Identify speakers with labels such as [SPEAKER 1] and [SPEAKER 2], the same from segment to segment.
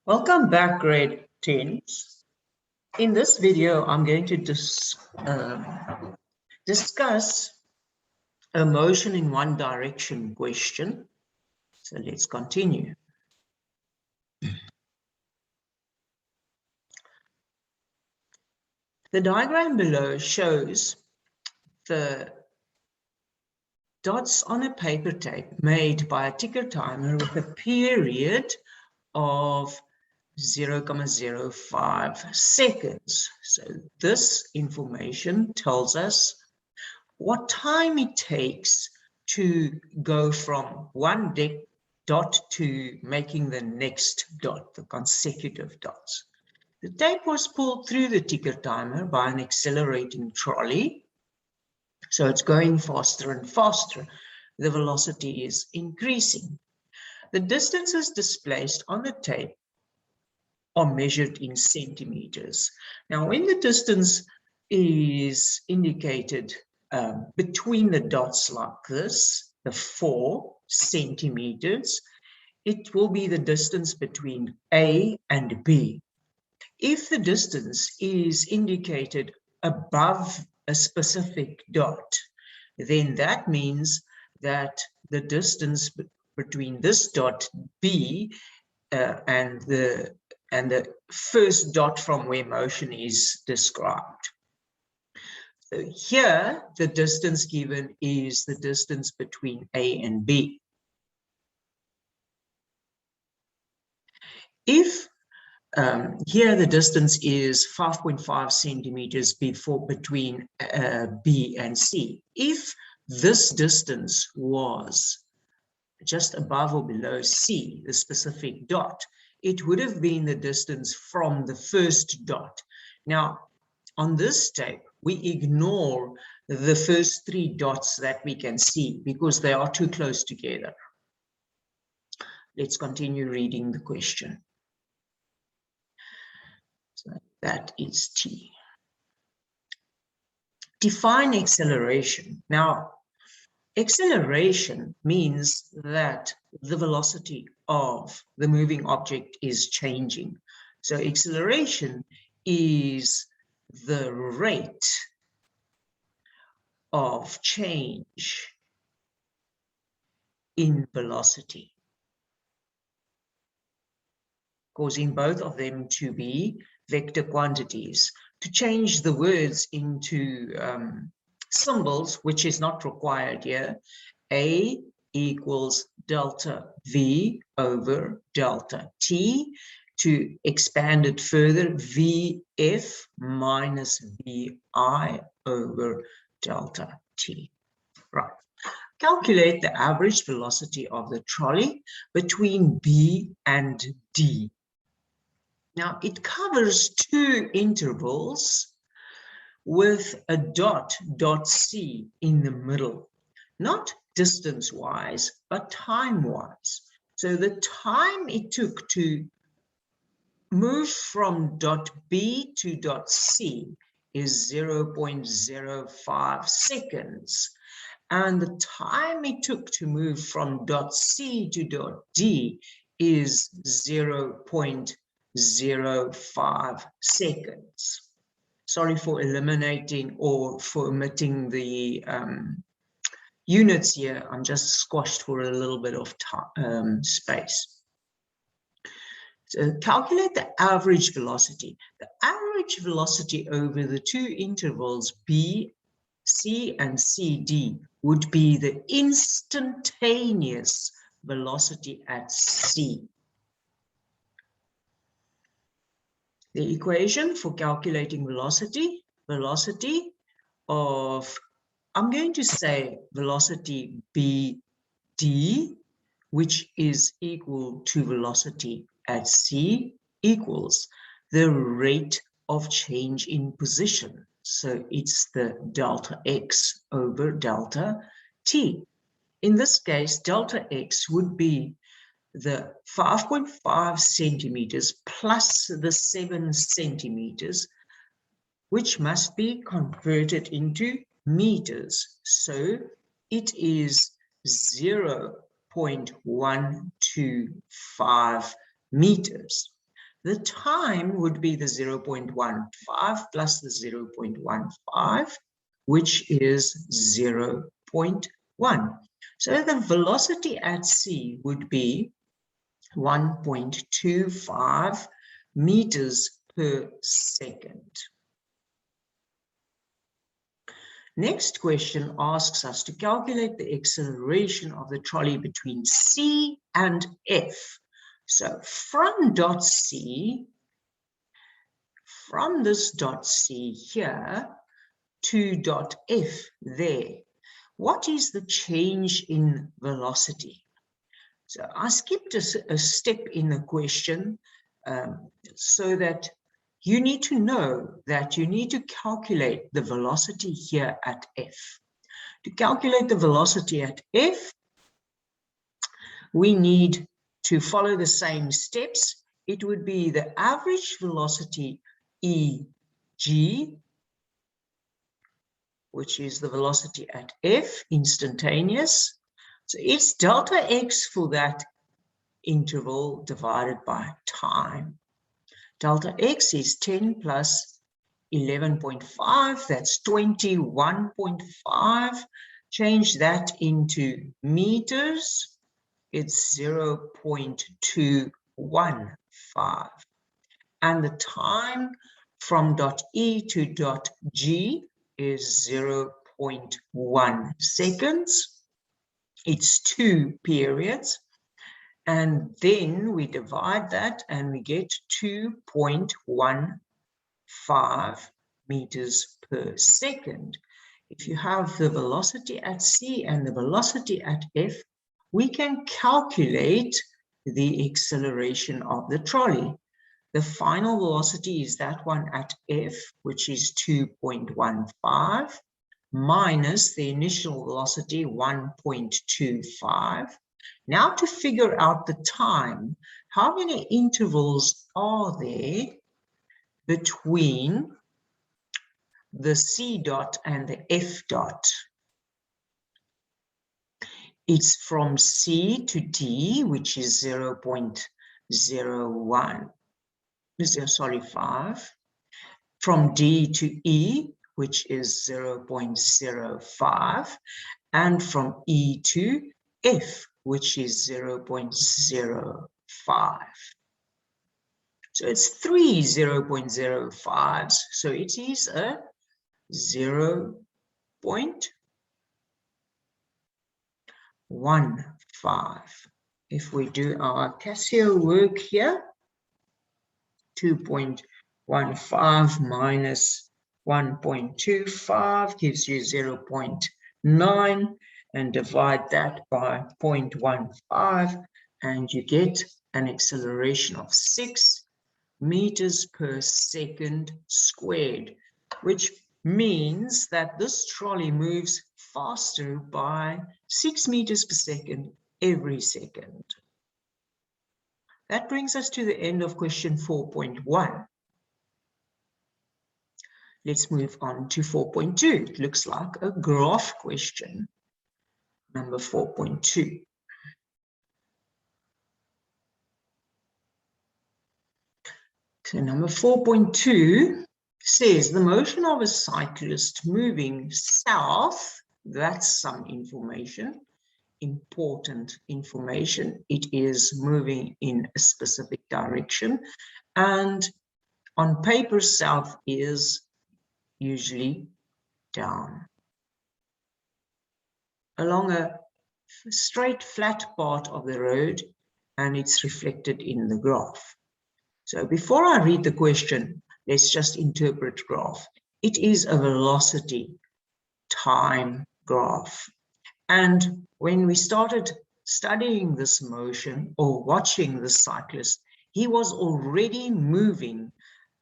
[SPEAKER 1] Welcome back, grade 10s. In this video, I'm going to discuss a motion in one direction question. So let's continue. The diagram below shows the dots on a paper tape made by a ticker timer with a period of 0.05 seconds. So this information tells us what time it takes to go from one dot to making the next dot, the consecutive dots. The tape was pulled through the ticker timer by an accelerating trolley. So it's going faster and faster. The velocity is increasing. The distances displaced on the tape are measured in centimeters. Now, when the distance is indicated between the dots like this, the 4 centimeters, it will be the distance between A and B. If the distance is indicated above a specific dot, then that means that the distance between this dot B and the first dot from where motion is described. So here, the distance given is the distance between A and B. If here the distance is 5.5 centimeters between B and C. If this distance was just above or below C, the specific dot, it would have been the distance from the first dot. Now, on this tape, we ignore the first 3 dots that we can see because they are too close together. Let's continue reading the question. So that is T. Define acceleration. Now, acceleration means that the velocity of the moving object is changing. So acceleration is the rate of change in velocity, causing both of them to be vector quantities. To change the words into symbols, which is not required here, A equals delta V over delta T. To expand it further, Vf minus Vi over delta T. Right. Calculate the average velocity of the trolley between B and D. Now, it covers 2 intervals with a dot C in the middle, not distance-wise, but time-wise. So the time it took to move from dot B to dot C is 0.05 seconds. And the time it took to move from dot C to dot D is 0.05 seconds. Sorry for eliminating or for omitting the units here. I'm just squashed for a little bit of time, space. So calculate the average velocity. The average velocity over the 2 intervals B, C, and CD would be the instantaneous velocity at C. The equation for calculating velocity of, I'm going to say velocity BD, which is equal to velocity at C, equals the rate of change in position. So it's the delta X over delta T. In this case, delta X would be the 5.5 centimeters plus the 7 centimeters, which must be converted into meters. So it is 0.125 meters. The time would be the 0.15 plus the 0.15, which is 0.1. So the velocity at c would be 1.25 meters per second. Next question asks us to calculate the acceleration of the trolley between C and F. So from dot C, from this dot C here to dot F there, what is the change in velocity? So I skipped a step in the question so that you need to know that you need to calculate the velocity here at F. To calculate the velocity at F, we need to follow the same steps. It would be the average velocity EG, which is the velocity at F, instantaneous. So it's delta x for that interval divided by time. Delta x is 10 plus 11.5, that's 21.5. Change that into meters, it's 0.215. And the time from dot E to dot G is 0.1 seconds. It's 2 periods. And then we divide that and we get 2.15 meters per second. If you have the velocity at C and the velocity at F, we can calculate the acceleration of the trolley. The final velocity is that one at F, which is 2.15, minus the initial velocity, 1.25. Now to figure out the time, how many intervals are there between the C dot and the F dot? It's from C to D, which is 0.5. From D to E, which is 0.05. And from E to F, which is 0.05. So it's 3 0.05s. So it is a 0.15. If we do our Casio work here, 2.15 minus 1.25 gives you 0.9. And divide that by 0.15, and you get an acceleration of 6 meters per second squared, which means that this trolley moves faster by 6 meters per second every second. That brings us to the end of question 4.1. Let's move on to 4.2. It looks like a graph question. Number 4.2. So number 4.2 says the motion of a cyclist moving south, that's some information, important information. It is moving in a specific direction, and on paper south is usually down. Along a straight flat part of the road, and it's reflected in the graph. So before I read the question, let's just interpret graph. It is a velocity time graph. And when we started studying this motion or watching the cyclist, he was already moving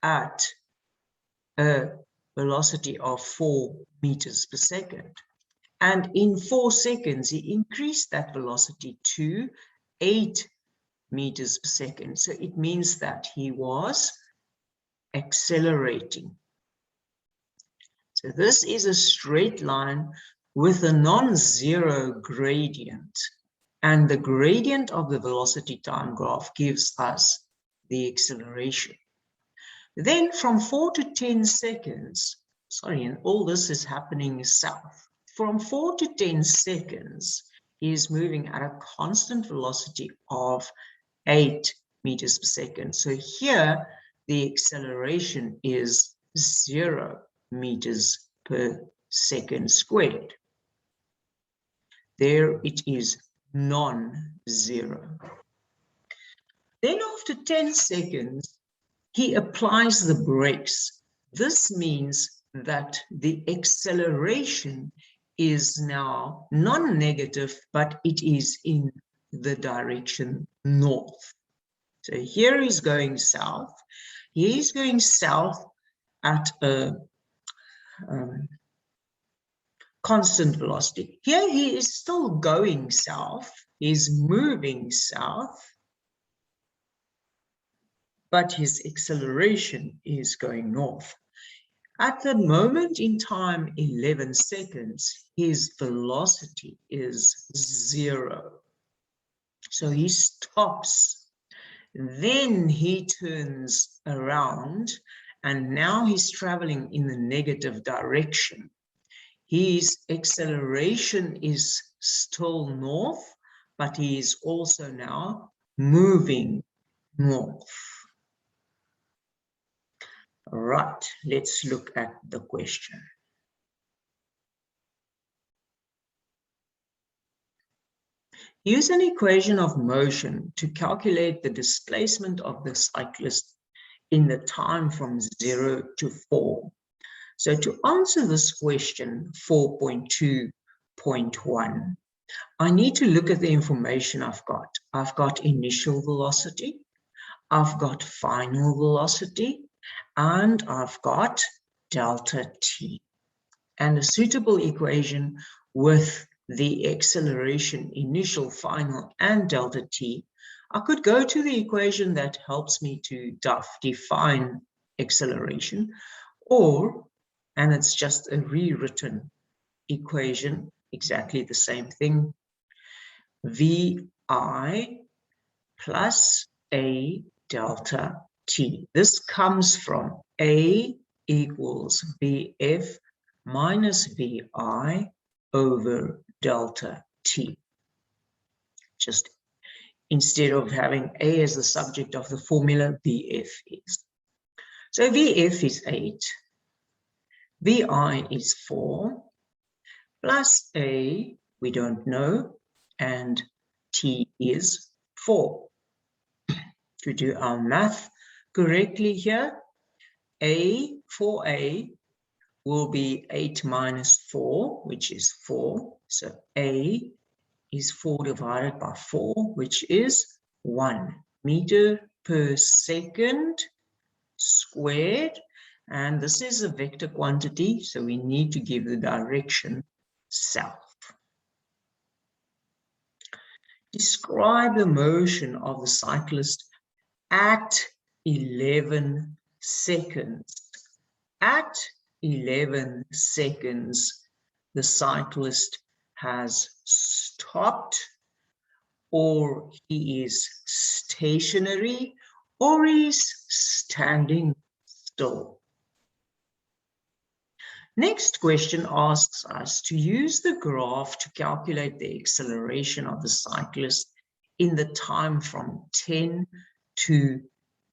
[SPEAKER 1] at a velocity of 4 meters per second. And in 4 seconds, he increased that velocity to 8 meters per second. So it means that he was accelerating. So this is a straight line with a non-zero gradient. And the gradient of the velocity time graph gives us the acceleration. Then from 4 to 10 seconds, sorry, and all this is happening south. From 4 to 10 seconds, he is moving at a constant velocity of 8 meters per second. So here, the acceleration is 0 meters per second squared. There it is non-zero. Then after 10 seconds, he applies the brakes. This means that the acceleration is now non-negative, but it is in the direction north. So here he's going south. He's going south at a constant velocity. Here he is still going south. He's moving south, but his acceleration is going north. At the moment in time, 11 seconds, his velocity is 0. So he stops. Then he turns around, and now he's traveling in the negative direction. His acceleration is still north, but he is also now moving north. Right, let's look at the question. Use an equation of motion to calculate the displacement of the cyclist in the time from 0 to 4. So to answer this question, 4.2.1, I need to look at the information I've got. I've got initial velocity, I've got final velocity, and I've got delta t. And a suitable equation with the acceleration, initial, final, and delta t, I could go to the equation that helps me to define acceleration, or, and it's just a rewritten equation, exactly the same thing, vi plus a delta t. This comes from A equals Bf minus Vi over delta t. Just instead of having A as the subject of the formula, Vf is. So Vf is 8, Vi is 4, plus A, we don't know, and t is 4. To do our math correctly here, A will be 8 minus 4, which is 4. So A is 4 divided by 4, which is 1 meter per second squared. And this is a vector quantity, so we need to give the direction south. Describe the motion of the cyclist at 11 seconds. At 11 seconds, the cyclist has stopped, or he is stationary, or he's standing still. Next question asks us to use the graph to calculate the acceleration of the cyclist in the time from 10 to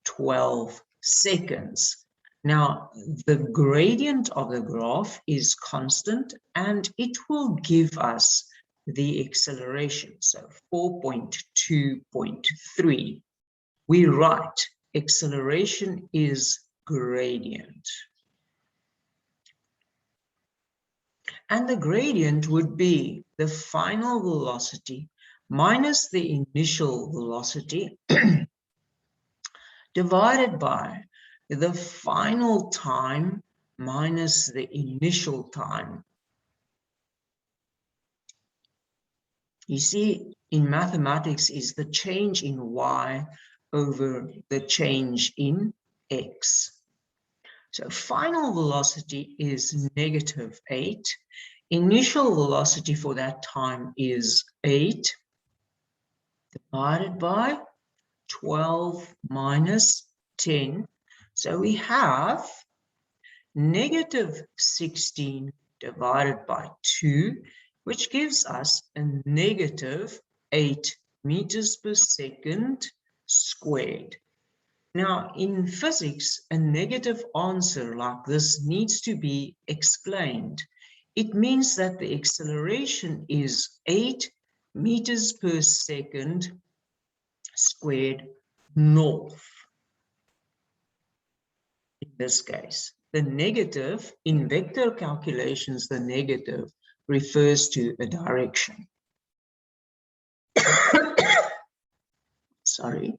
[SPEAKER 1] 12 seconds. Now, the gradient of the graph is constant, and it will give us the acceleration. So 4.2.3. We write acceleration is gradient. And the gradient would be the final velocity minus the initial velocity divided by the final time minus the initial time. You see, in mathematics is the change in y over the change in x. So final velocity is -8. Initial velocity for that time is 8 divided by 12 minus 10. So we have negative 16 divided by 2, which gives us a negative 8 meters per second squared. Now, in physics, a negative answer like this needs to be explained. It means that the acceleration is 8 meters per second squared north. In this case, the negative, in vector calculations, the negative refers to a direction. Sorry.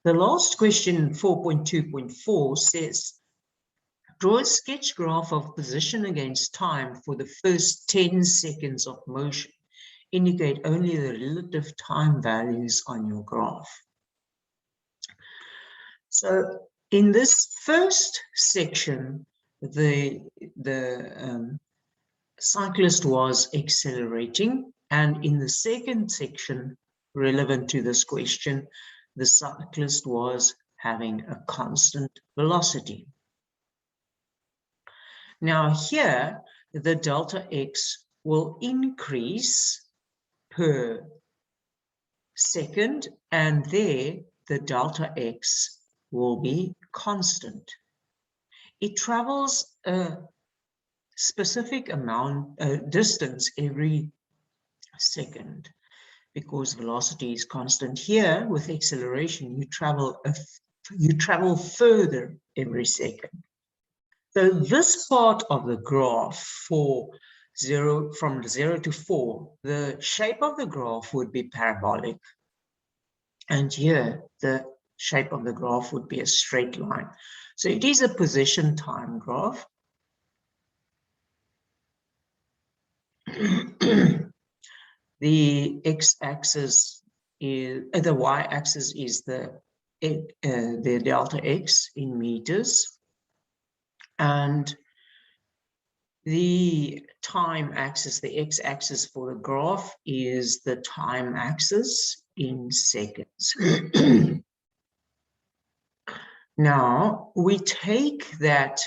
[SPEAKER 1] The last question, 4.2.4, says, draw a sketch graph of position against time for the first 10 seconds of motion. Indicate only the relative time values on your graph. So in this first section, the cyclist was accelerating, and in the second section, relevant to this question, the cyclist was having a constant velocity. Now here, the delta x will increase per second, and there the delta x will be constant. It travels a specific amount, distance every second, because velocity is constant. Here with acceleration, you travel further every second. So this part of the graph for from 0 to 4, the shape of the graph would be parabolic, and here the shape of the graph would be a straight line. So it is a position time graph. The x-axis is the y-axis is the delta x in meters, and the time axis, the x-axis for the graph, is the time axis in seconds. Now we take that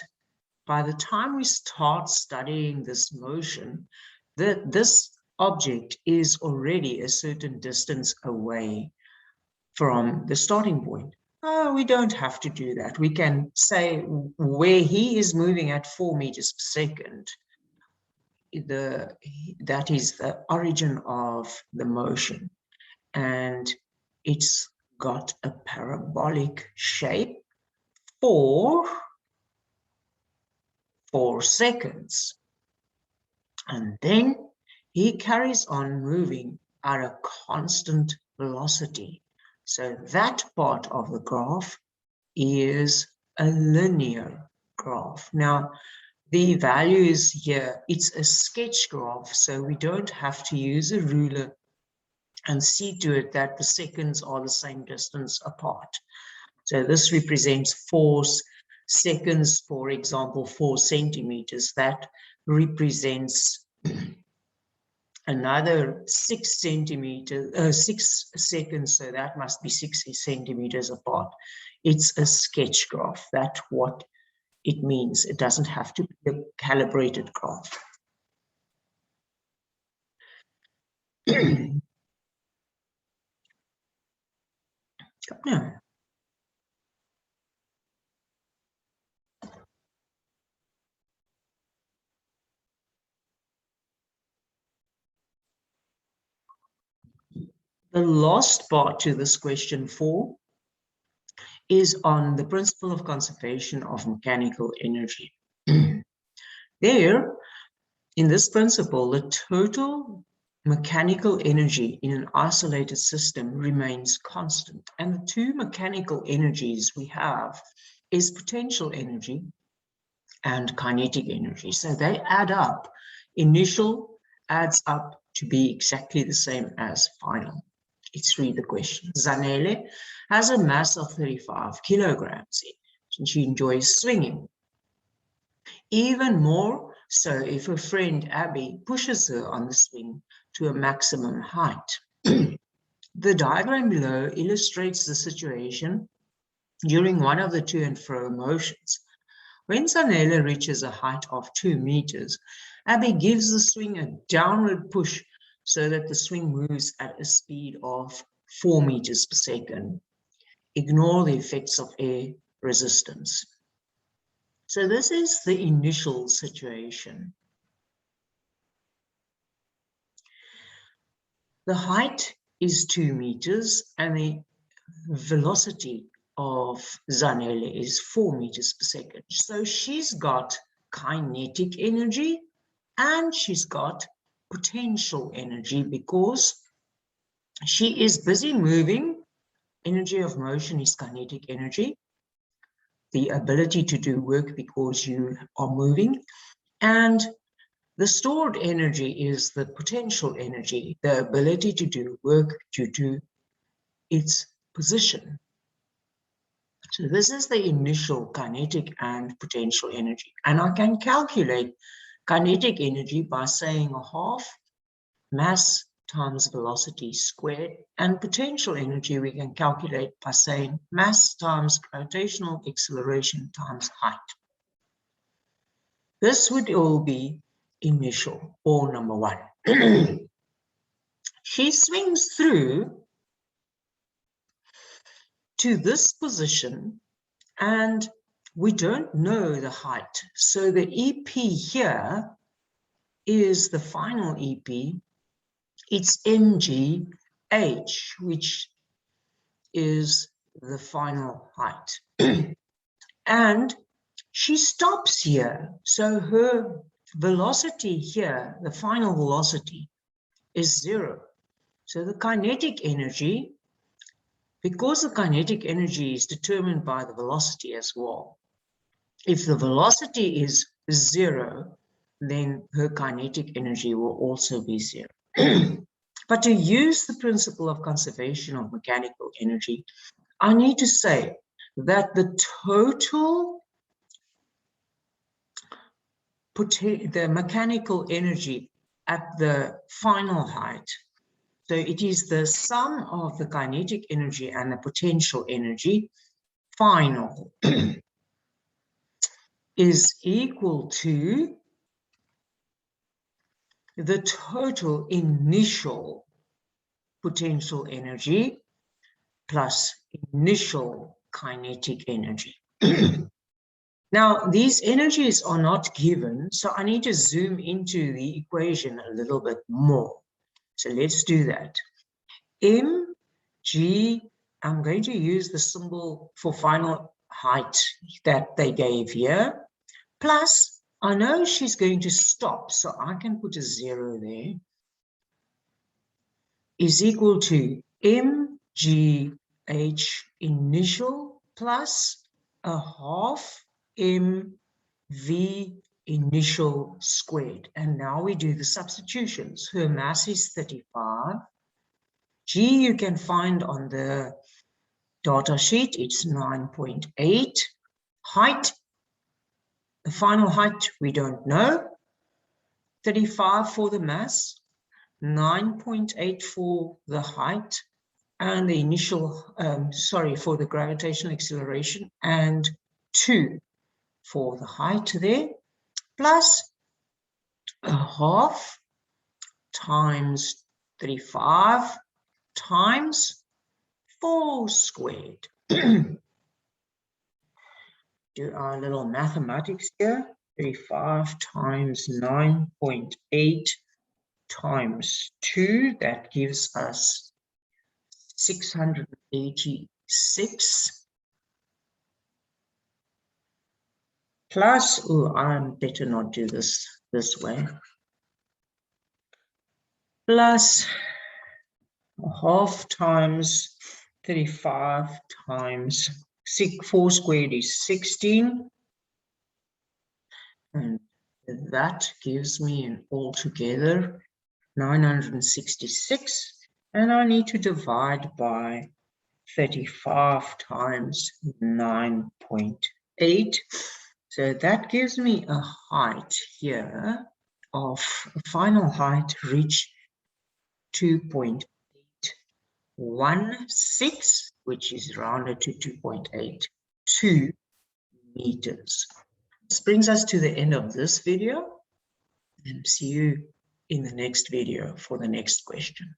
[SPEAKER 1] by the time we start studying this motion, that this object is already a certain distance away from the starting point. Oh, we don't have to do that. We can say where he is moving at 4 meters per second, that is the origin of the motion, and it's got a parabolic shape for 4 seconds. And then he carries on moving at a constant velocity. So that part of the graph is a linear graph. Now, the value is here. It's a sketch graph, so we don't have to use a ruler and see to it that the seconds are the same distance apart. So this represents 4 seconds, for example, 4 centimeters. That represents another 6 seconds, so that must be 60 centimeters apart. It's a sketch graph. That's what it means. It doesn't have to be a calibrated graph. No. The last part to this question 4 is on the principle of conservation of mechanical energy. There, in this principle, the total mechanical energy in an isolated system remains constant. And the 2 mechanical energies we have is potential energy and kinetic energy. So they add up. Initial adds up to be exactly the same as final. Let's read the question. Zanele has a mass of 35 kilograms and she enjoys swinging. Even more So if her friend Abby pushes her on the swing to a maximum height, the diagram below illustrates the situation during one of the to and fro motions. When Zanele reaches a height of 2 meters, Abby gives the swing a downward push so that the swing moves at a speed of 4 meters per second. Ignore the effects of air resistance. So this is the initial situation. The height is 2 meters and the velocity of Zanele is 4 meters per second. So she's got kinetic energy and she's got potential energy because she is busy moving. Energy of motion is kinetic energy, the ability to do work because you are moving. And the stored energy is the potential energy, the ability to do work due to its position. So this is the initial kinetic and potential energy. And I can calculate kinetic energy by saying a half mass times velocity squared, and potential energy we can calculate by saying mass times gravitational acceleration times height. This would all be initial, or number one. She swings through to this position and we don't know the height. So the EP here is the final EP. It's mgh, which is the final height. And she stops here. So her velocity here, the final velocity, is 0. So the kinetic energy, because the kinetic energy is determined by the velocity as well, if the velocity is 0, then her kinetic energy will also be 0. But to use the principle of conservation of mechanical energy, I need to say that the total the mechanical energy at the final height, so it is the sum of the kinetic energy and the potential energy, final, is equal to the total initial potential energy plus initial kinetic energy. Now, these energies are not given, so I need to zoom into the equation a little bit more. So let's do that. mg, I'm going to use the symbol for final height that they gave here, plus I know she's going to stop, so I can put a 0 there, is equal to mgh initial plus a half mv initial squared. And now we do the substitutions. Her mass is 35. G you can find on the data sheet, it's 9.8. Height, the final height we don't know. 35 for the mass, 9.8 for the height, and the initial, for the gravitational acceleration, and 2 for the height there, plus a half times 35 times 4 squared. Do our little mathematics here. 35 times 9.8 times 2, that gives us 686. Plus, oh, I better not do this way. Plus a half times 35 times 4 squared is 16. And that gives me an altogether 966. And I need to divide by 35 times 9.8. So that gives me a height here of a final height reached 2.816, which is rounded to 2.82 meters. This brings us to the end of this video, and see you in the next video for the next question.